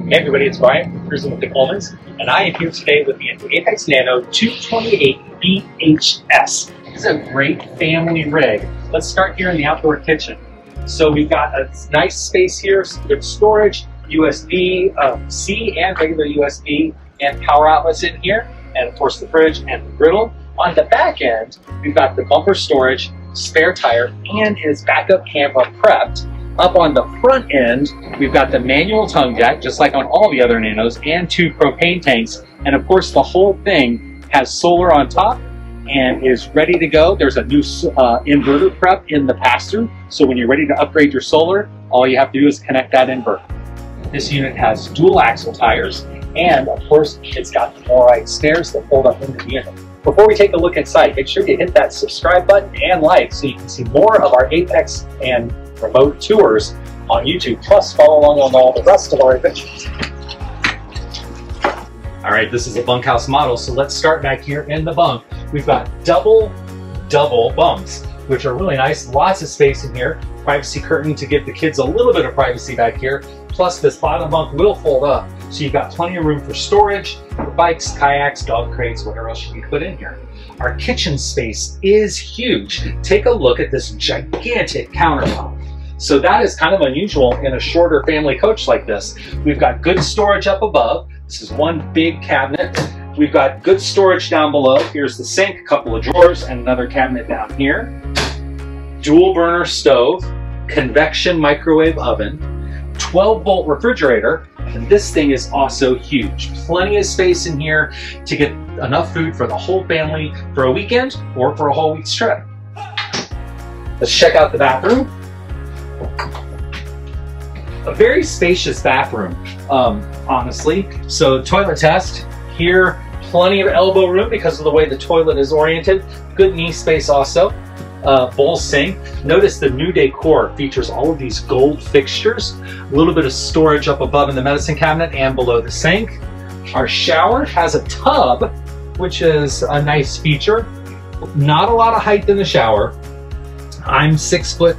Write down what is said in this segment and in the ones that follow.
Hey everybody, it's Brian from Cruisin with the Colemans, and I am here today with the Apex Nano 228 VHS. This is a great family rig. Let's start here in the outdoor kitchen. So we've got a nice space here, some good storage, USB-C and regular USB, and power outlets in here, and of course the fridge and the griddle. On the back end, we've got the bumper storage, spare tire, and its backup camera prepped. Up on the front end, we've got the manual tongue jack, just like on all the other Nanos, and 2 propane tanks. And of course, the whole thing has solar on top and is ready to go. There's a new inverter prep in the pass-through. So when you're ready to upgrade your solar, all you have to do is connect that inverter. This unit has dual axle tires, and of course, it's got the Chloride stairs that fold up into the unit. Before we take a look inside, make sure you hit that subscribe button and like so you can see more of our Apex and remote tours on YouTube, plus follow along on all the rest of our adventures. All right, this is a bunkhouse model, so let's start back here in the bunk. We've got double bunks, which are really nice. Lots of space in here. Privacy curtain to give the kids a little bit of privacy back here. Plus this bottom bunk will fold up, so you've got plenty of room for storage, for bikes, kayaks, dog crates, whatever else you can put in here. Our kitchen space is huge. Take a look at this gigantic countertop. So that is kind of unusual in a shorter family coach like this. We've got good storage up above. This is one big cabinet. We've got good storage down below. Here's the sink, a couple of drawers, and another cabinet down here. Dual burner stove, convection microwave oven, 12-volt refrigerator, and this thing is also huge. Plenty of space in here to get enough food for the whole family for a weekend or for a whole week's trip. Let's check out the bathroom. A very spacious bathroom, honestly. So toilet test here, plenty of elbow room because of the way the toilet is oriented. Good knee space also. Bowl sink. Notice the new decor features all of these gold fixtures. A little bit of storage up above in the medicine cabinet and below the sink. Our shower has a tub, which is a nice feature. Not a lot of height in the shower. I'm 6 foot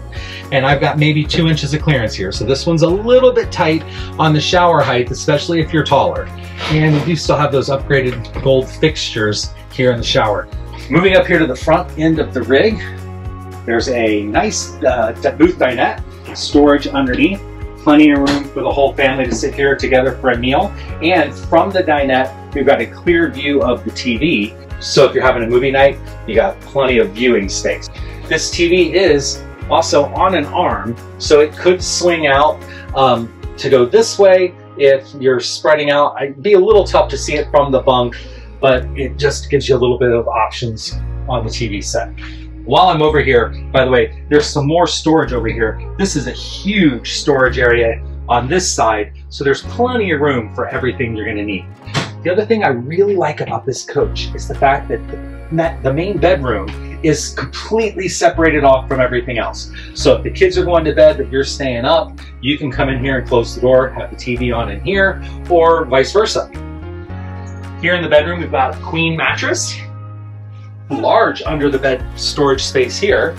and I've got maybe 2 inches of clearance here. So this one's a little bit tight on the shower height, especially if you're taller. And we do still have those upgraded gold fixtures here in the shower. Moving up here to the front end of the rig, there's a nice booth dinette, storage underneath, plenty of room for the whole family to sit here together for a meal. And from the dinette, we've got a clear view of the TV. So if you're having a movie night, you got plenty of viewing space. This TV is also on an arm, so it could swing out to go this way if you're spreading out. It'd be a little tough to see it from the bunk, but it just gives you a little bit of options on the TV set. While I'm over here, by the way, there's some more storage over here. This is a huge storage area on this side, so there's plenty of room for everything you're gonna need. The other thing I really like about this coach is the fact that the main bedroom is completely separated off from everything else. So if the kids are going to bed but you're staying up, you can come in here and close the door, have the TV on in here, or vice versa. Here in the bedroom, we've got a queen mattress, large under the bed storage space here.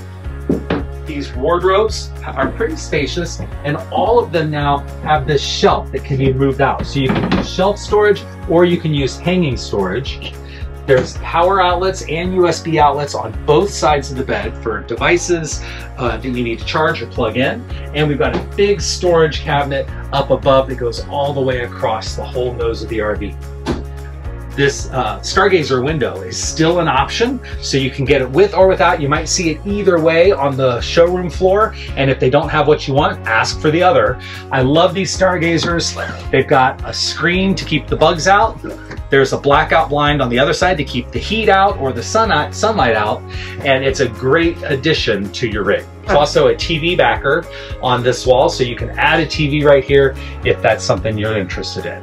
These wardrobes are pretty spacious, and all of them now have this shelf that can be moved out. So you can use shelf storage or you can use hanging storage. There's power outlets and USB outlets on both sides of the bed for devices that you need to charge or plug in. And we've got a big storage cabinet up above that goes all the way across the whole nose of the RV. This Stargazer window is still an option, so you can get it with or without. You might see it either way on the showroom floor, and if they don't have what you want, ask for the other. I love these Stargazers. They've got a screen to keep the bugs out. There's a blackout blind on the other side to keep the heat out or the sunlight out, and it's a great addition to your rig. There's also a TV backer on this wall, so you can add a TV right here if that's something you're interested in.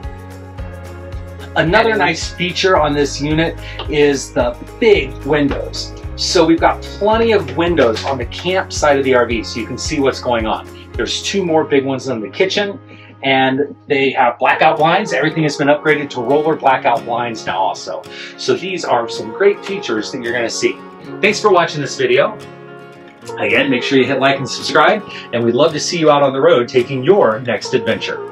Another nice feature on this unit is the big windows. So we've got plenty of windows on the camp side of the RV so you can see what's going on. There's 2 more big ones in the kitchen, and they have blackout blinds. Everything has been upgraded to roller blackout blinds now also. So these are some great features that you're gonna see. Thanks for watching this video. Again, make sure you hit like and subscribe, and we'd love to see you out on the road taking your next adventure.